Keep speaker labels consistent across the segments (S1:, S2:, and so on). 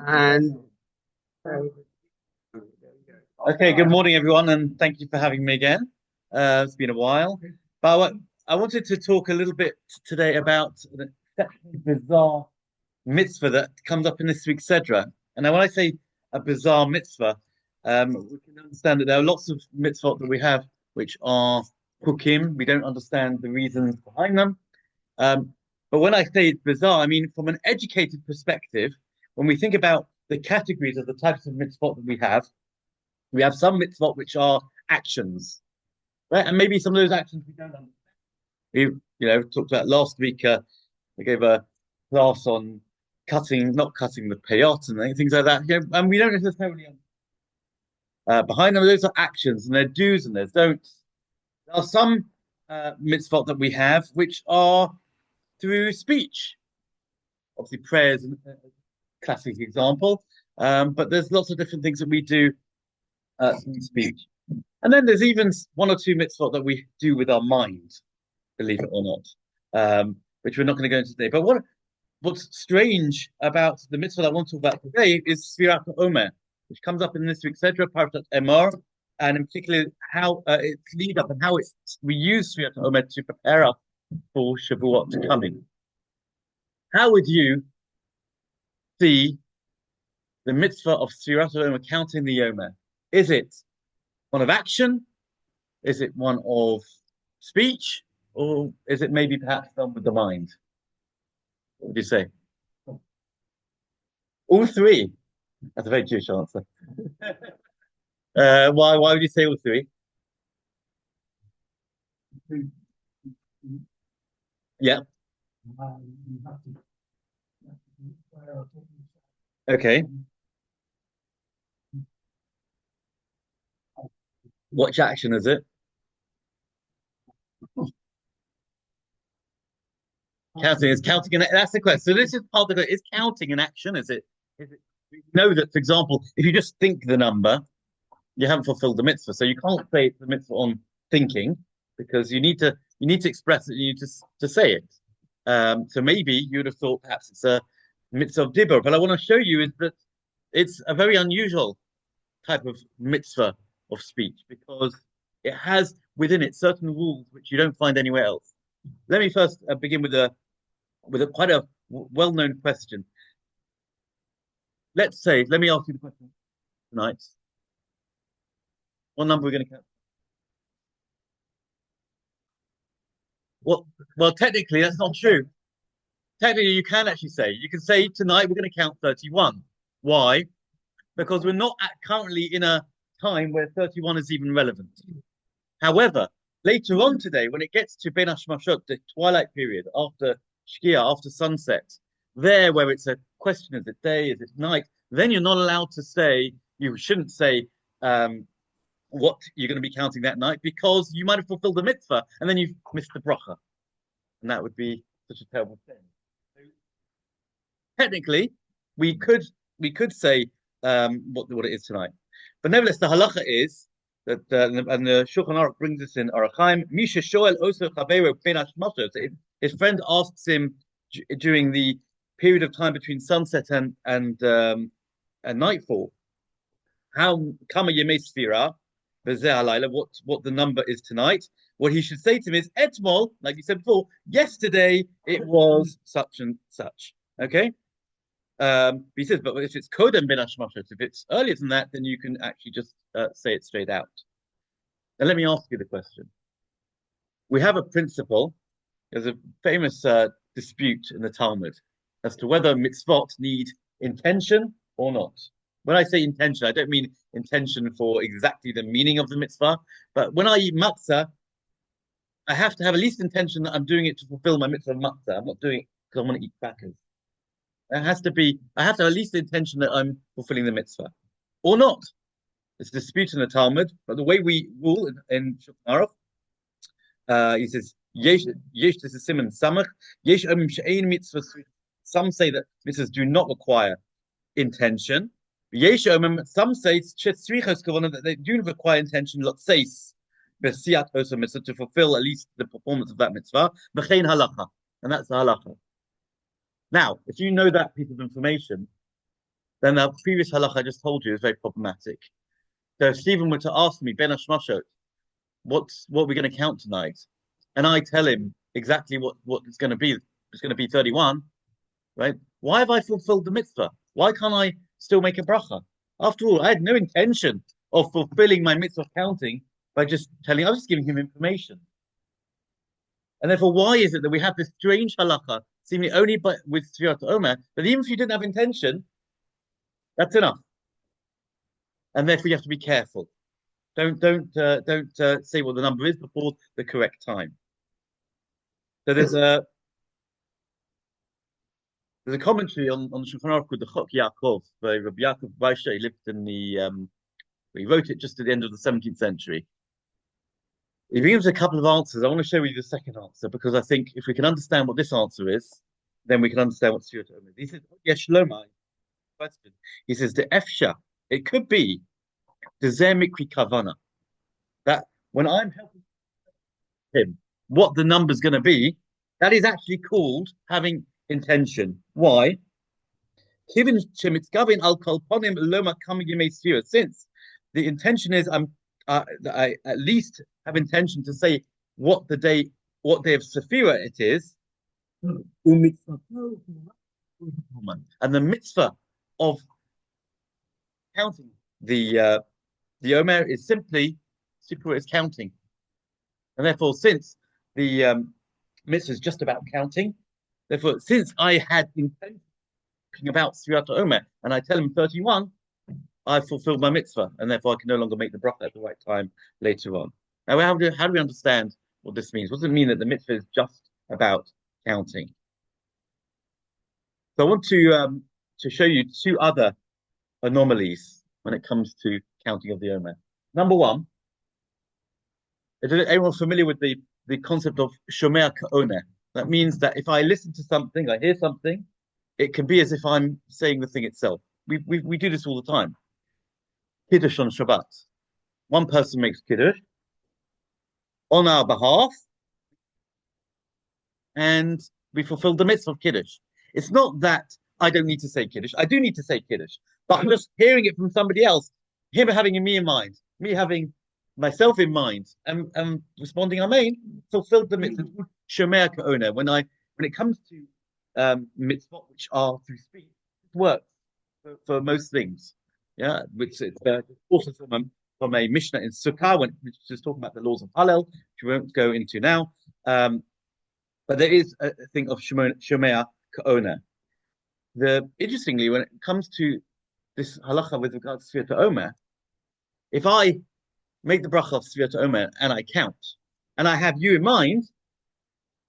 S1: And
S2: Okay, good morning, everyone, and thank you for having me again. It's been a while, but I wanted to talk a little bit today about the bizarre mitzvah that comes up in this week's Sedra. And now, when I say a bizarre mitzvah, we can understand that there are lots of mitzvot that we have which are hukim. We don't understand the reasons behind them. Um, but when I say it's bizarre, I mean from an educated perspective, when we think about the categories of the types of mitzvot that we have some mitzvot which are actions, right? And maybe some of those actions we don't understand. We talked about last week. We gave a class on not cutting the payot and things like that. And we don't necessarily behind them. Those are actions, and they're do's and there's don'ts. There are some mitzvot that we have which are through speech. Obviously, prayers is a classic example. But there's lots of different things that we do through speech. And then there's even one or two mitzvot that we do with our mind, believe it or not, which we're not going to go into today. But what's strange about the mitzvah I want to talk about today is Sfirat Omer, which comes up in this week's Sedra, Parashat Emor, and in particular how its lead up and how we use Sfirat Omer to prepare us for Shavuot coming. How would you see the mitzvah of Sfirat Omer, counting the Omer? Is it one of action? Is it one of speech? Or is it maybe perhaps done with the mind? What would you say? All three. That's a very Jewish answer. Why would you say all three? Yeah. Okay. Which action is it? Counting is counting an that's the question. So this is part of it. Is counting an action? Is it you know that, for example, if you just think the number, you haven't fulfilled the mitzvah. So you can't say it's the mitzvah on thinking because you need to express it, you need to say it. So maybe you would have thought perhaps it's a mitzvah of dibur, but I want to show you is that it's a very unusual type of mitzvah of speech because it has within it certain rules which you don't find anywhere else. Let me first begin with a quite a well-known question. Let me ask you the question tonight. What number are we going to count? Well, well, technically that's not true. Technically, you can actually say you can say tonight we're going to count 31. Why? Because we're not currently in a time where 31 is even relevant. However, later on today, when it gets to Ben Hashmashot, the twilight period after Shkia, after sunset, there where it's a question, is it day, is it night, then you're not allowed to say, you shouldn't say what you're going to be counting that night because you might have fulfilled the mitzvah and then you've missed the bracha. And that would be such a terrible thing. So technically, we could we could say what it is tonight. But nevertheless, the halacha is that and the Shulchan Aruch brings this in Arachaim. Misha shoel oso chavero ben hashmashos. His friend asks him during the period of time between sunset and nightfall, how kama yemei sfira what the number is tonight. What he should say to him is etmol, like you said before, yesterday it was such and such. Okay. He says, but if it's kodem ben hashmashos, if it's earlier than that, then you can actually just say it straight out. Now, let me ask you the question. We have a principle. There's a famous dispute in the Talmud as to whether mitzvot need intention or not. When I say intention, I don't mean intention for exactly the meaning of the mitzvah, but when I eat matzah, I have to have at least intention that I'm doing it to fulfill my mitzvah of matzah. I'm not doing it because I want to eat crackers. I have to have at least the intention that I'm fulfilling the mitzvah or not. It's a dispute in the Talmud, but the way we rule in Shulchan Aruch, he says, this is Simon Samach, mitzvahs. Some say that mitzvahs do not require intention. Some say that they do require intention, let's say, to fulfill at least the performance of that mitzvah, and that's the halacha. Now, if you know that piece of information, then the previous halach I just told you is very problematic. So if Stephen were to ask me, Ben Hashmashot, what we're going to count tonight, and I tell him exactly what it's going to be, it's going to be 31, right? Why have I fulfilled the mitzvah? Why can't I still make a bracha? After all, I had no intention of fulfilling my mitzvah counting by just telling, I was just giving him information. And therefore, why is it that we have this strange halacha, seemingly only with Sfirat Omer, that even if you didn't have intention, that's enough. And therefore, you have to be careful. Don't say what the number is before the correct time. So there's a commentary on the Shulchan Aruch called the Chok Yaakov by Rabbi Yaakov Baisha. He lived in he wrote it just at the end of the 17th century. He gives a couple of answers. I want to show you the second answer because I think if we can understand what this answer is, then we can understand what Sfirat Omer is. He says, yes, Shlomo, question. He says, the Efsha, it could be the Zemikri Kavana, that when I'm helping him, what the number's going to be, that is actually called having intention. Why? Since the intention is I at least have intention to say what day of Sephira it is, and the mitzvah of counting the Omer is simply Sephira is counting, and therefore since the mitzvah is just about counting, therefore since I had intention about Sfirat Omer and I tell him 31, I've fulfilled my mitzvah, and therefore I can no longer make the bracha at the right time later on. Now, how do we understand what this means? What does it mean that the mitzvah is just about counting? So I want to show you two other anomalies when it comes to counting of the Omer. Number one, is everyone familiar with the concept of Shomer Ka'oner? That means that if I listen to something, I hear something, it can be as if I'm saying the thing itself. We do this all the time. Kiddush on Shabbat. One person makes Kiddush on our behalf, and we fulfill the mitzvah of Kiddush. It's not that I don't need to say Kiddush. I do need to say Kiddush, but I'm just hearing it from somebody else, him having me in mind, me having myself in mind, and responding Amen, fulfilled the mitzvah. Shomer Ka'oner. When it comes to mitzvot which are through speech, it works for most things. Yeah, which it's also from a Mishnah in Sukkah, which is talking about the laws of Hallel, which we won't go into now. But there is a thing of Shomer Ka'oner. Interestingly, when it comes to this halacha with regards to Sfirat Omer, if I make the bracha of Sfirat Omer and I count, and I have you in mind,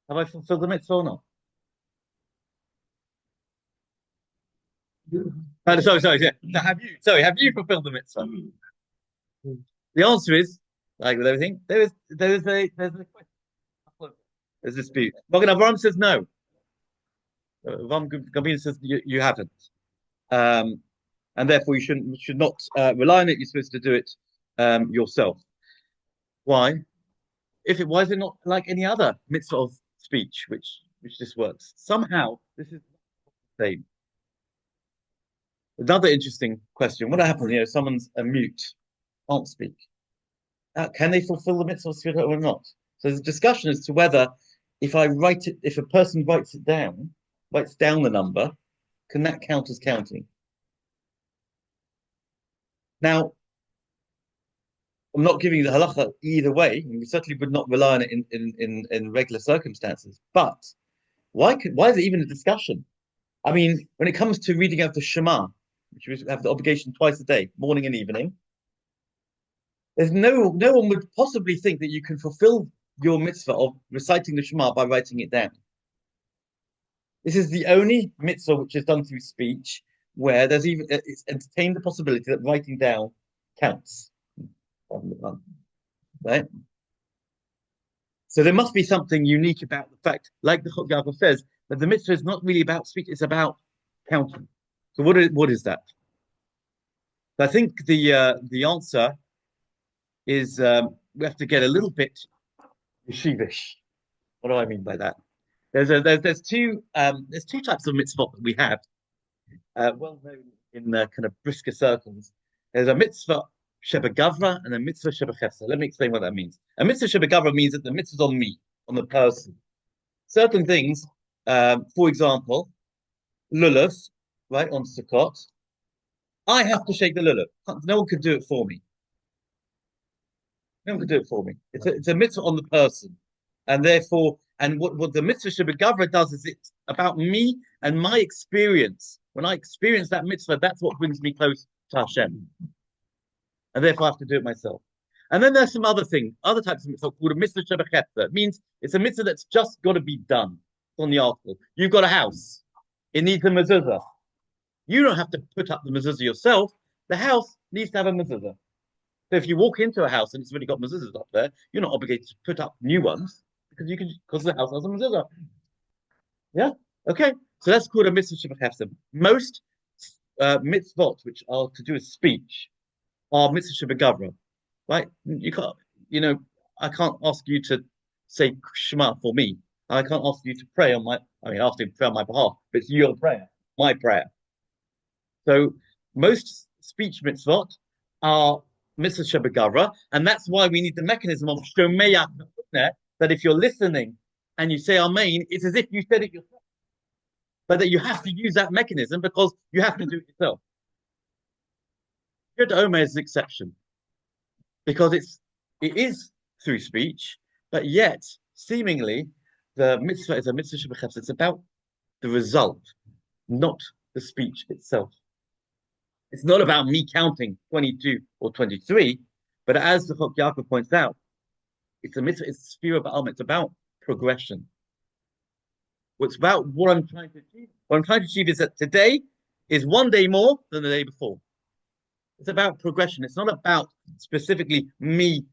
S2: have I fulfilled the mitzvah or not? Sorry. Yeah. Have you fulfilled the mitzvah? The answer is, like with everything, there's a question. There's a dispute. Magen Avraham says no. Avraham Gavin says you haven't, and therefore you should not rely on it. You're supposed to do it yourself. Why? Why is it not like any other mitzvah of speech, which just works? Somehow this is the same. Another interesting question: what happens? Someone's a mute, can't speak. Can they fulfill the mitzvah of Sfirat or not? So there's a discussion as to whether if a person writes down the number, can that count as counting? Now, I'm not giving you the halacha either way, and we certainly would not rely on it in regular circumstances. But why is it even a discussion? I mean, when it comes to reading out the Shema, which we have the obligation twice a day, morning and evening, there's no one would possibly think that you can fulfill your mitzvah of reciting the Shema by writing it down. This is the only mitzvah which is done through speech where it's entertained the possibility that writing down counts. Right? So there must be something unique about the fact, like the Chok Yaakov says, that the mitzvah is not really about speech, it's about counting. So what is that? I think the answer is we have to get a little bit yeshivish. What do I mean by that? There's two types of mitzvot that we have. Well known in the kind of brisker circles. There's a mitzvah sheba gavra and a mitzvah sheba chesed. Let me explain what that means. A mitzvah sheba gavra means that the mitzvah is on me, on the person. Certain things, for example, lulav, right, on Sukkot, I have to shake the lulav. No one could do it for me. No one could do it for me. It's a mitzvah on the person. And therefore, and what the mitzvah sheba gavra does is it's about me and my experience. When I experience that mitzvah, that's what brings me close to Hashem. And therefore I have to do it myself. And then there's some other things, other types of mitzvah called a mitzvah sheba chesed. It means it's a mitzvah that's just got to be done. It's on the article. You've got a house. It needs a mezuzah. You don't have to put up the mezuzah yourself. The house needs to have a mezuzah. So if you walk into a house and it's already got mezuzahs up there, you're not obligated to put up new ones because the house has a mezuzah. Yeah? Okay. So that's called a mitzvah sheba chesed. Most mitzvot, which are to do with speech, are mitzvah sheba gavra. Right? You can't, I can't ask you to say Shema for me. I can't ask you to pray ask you to pray on my behalf, but it's your prayer, my prayer. So most speech mitzvot are mitzvah sheba gavra, and that's why we need the mechanism of shomeya, that if you're listening and you say amen, it's as if you said it yourself. But that you have to use that mechanism because you have to do it yourself. Good Omer is an exception because it is through speech, but yet seemingly the mitzvah is a mitzvah sheba chesed. It's about the result, not the speech itself. It's not about me counting 22 or 23, but as the Chok Yaakov points out, it's a mitzvah, it's a sphere of Ba'alma, it's about progression. It's about what I'm trying to achieve. What I'm trying to achieve is that today is one day more than the day before. It's about progression. It's not about specifically me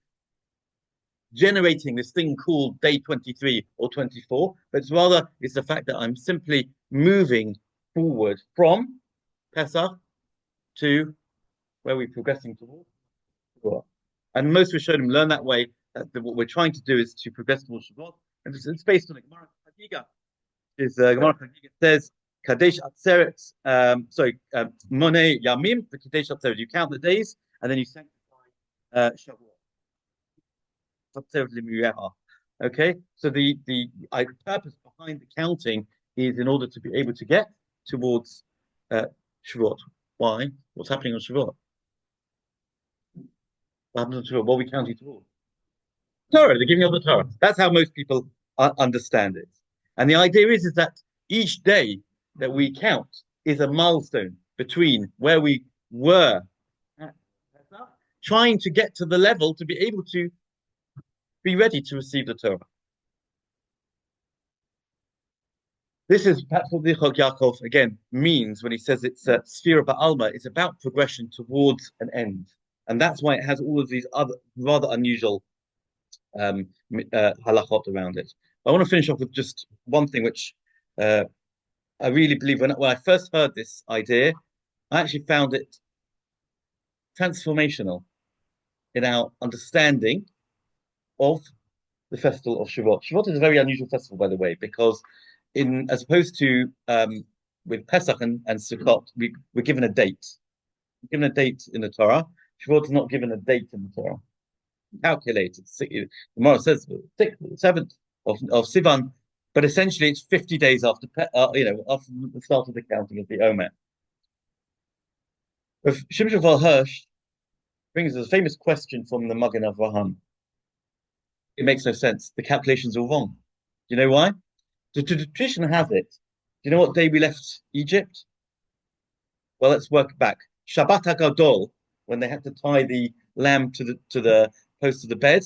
S2: generating this thing called day 23 or 24, but it's the fact that I'm simply moving forward from Pesach to where we're progressing towards. And most Rishonim learn that way, that what we're trying to do is to progress towards Shavuot. And it's based on the Gemara Chagiga. Gemara Chagiga says, Kadesh Atzeret, Monei Yamim, the Kadesh Atzeret. You count the days, and then you sanctify Shavuot. Okay, so the purpose behind the counting is in order to be able to get towards Shavuot. Why? What's happening on Shavuot? What happens on Shavuot? What are we counting towards? Torah, the giving of the Torah. That's how most people understand it. And the idea is that each day that we count is a milestone between where we were at trying to get to the level to be able to be ready to receive the Torah. This is perhaps what the Chok Yaakov again means when he says it's a sphere of Ba'alma. It's about progression towards an end, and that's why it has all of these other rather unusual halachot around it. I want to finish off with just one thing, which I really believe when I first heard this idea, I actually found it transformational in our understanding of the festival of Shavuot. Shavuot is a very unusual festival, by the way, because as opposed to with Pesach and Sukkot, we're given a date. We're given a date in the Torah. Shavuot is not given a date in the Torah. Calculated. The Gemara says 7th of Sivan, but essentially it's 50 days after after the start of the counting of the Omer. Shimshon Val Hirsch brings us a famous question from the Magen Avraham. It makes no sense. The calculations are wrong. Do you know why? The tradition has it. Do you know what day we left Egypt? Well, let's work back. Shabbat HaGadol, when they had to tie the lamb to the post of the bed.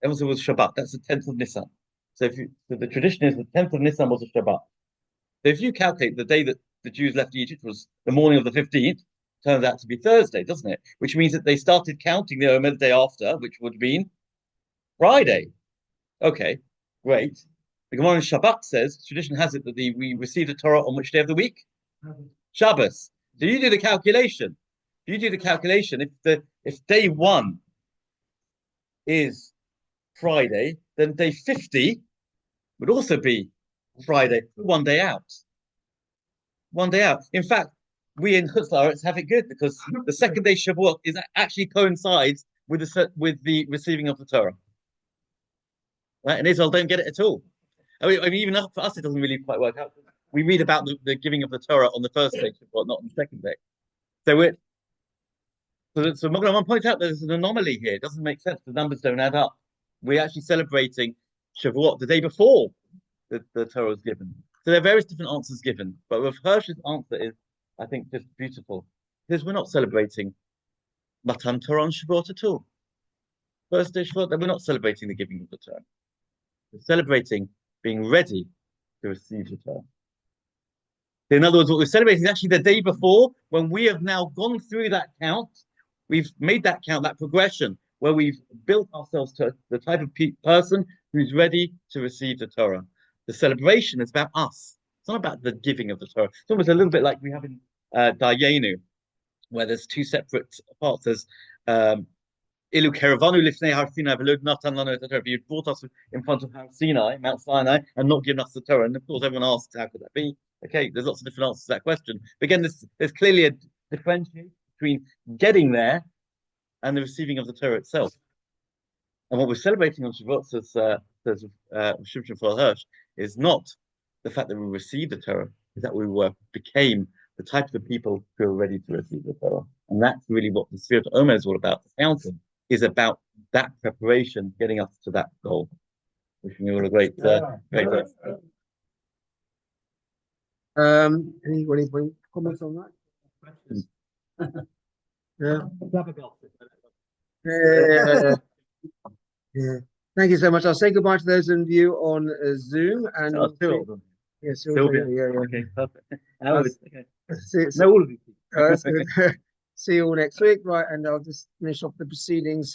S2: Everyone was Shabbat. That's the 10th of Nisan. So the tradition is the 10th of Nisan was a Shabbat. So if you calculate the day that the Jews left Egypt was the morning of the 15th, turns out to be Thursday, doesn't it? Which means that they started counting the Omer the day after, which would have been Friday. Okay, great. The Gemara in Shabbat says, tradition has it that we receive the Torah on which day of the week? Shabbos. So you do the calculation. If day 1 is Friday, then day 50 would also be Friday, one day out. In fact, we in Chutz La'aretz have it good because the second day Shavuot is actually coincides with the receiving of the Torah. Right? And Israel don't get it at all. I mean even for us, it doesn't really quite work out. We read about the giving of the Torah on the first day Shavuot, not on the second day. So we're so Mogul, I want to point out there's an anomaly here. It doesn't make sense. The numbers don't add up. We're actually celebrating Shavuot the day before the Torah was given. So there are various different answers given, but Rav Hirsch's answer is, I think, just beautiful. Because we're not celebrating Matan Torah on Shavuot at all. First day Shavuot, we're not celebrating the giving of the Torah. We're celebrating being ready to receive the Torah. In other words, what we're celebrating is actually the day before, when we have now gone through that count. We've made that count, that progression, where we've built ourselves to the type of person who's ready to receive the Torah. The celebration is about us. It's not about the giving of the Torah. It's almost a little bit like we have in Dayenu, where there's two separate parts. There's Ilu Keravanu Lifnei Har Sinai V'Lo Natan Lanu et Torah. You brought us in front of Mount Sinai, and not given us the Torah. And of course, everyone asks, how could that be? Okay, there's lots of different answers to that question. But again, there's clearly a differentiation between getting there and the receiving of the Torah itself. And what we're celebrating on Shavuot, says Shimshon Hirsch, is not the fact that we received the Torah, is that we became the type of people who are ready to receive the Torah. And that's really what the Spirit of Omer is all about. The fountain is about that preparation, getting us to that goal. Wishing you all a great day.
S1: Any comments on that? Questions? Yeah. Yeah. Thank you so much. I'll say goodbye to those of you on Zoom and
S2: Sylvia.
S1: Yeah.
S2: Okay, perfect. Okay.
S1: See you all next week, right? And I'll just finish off the proceedings.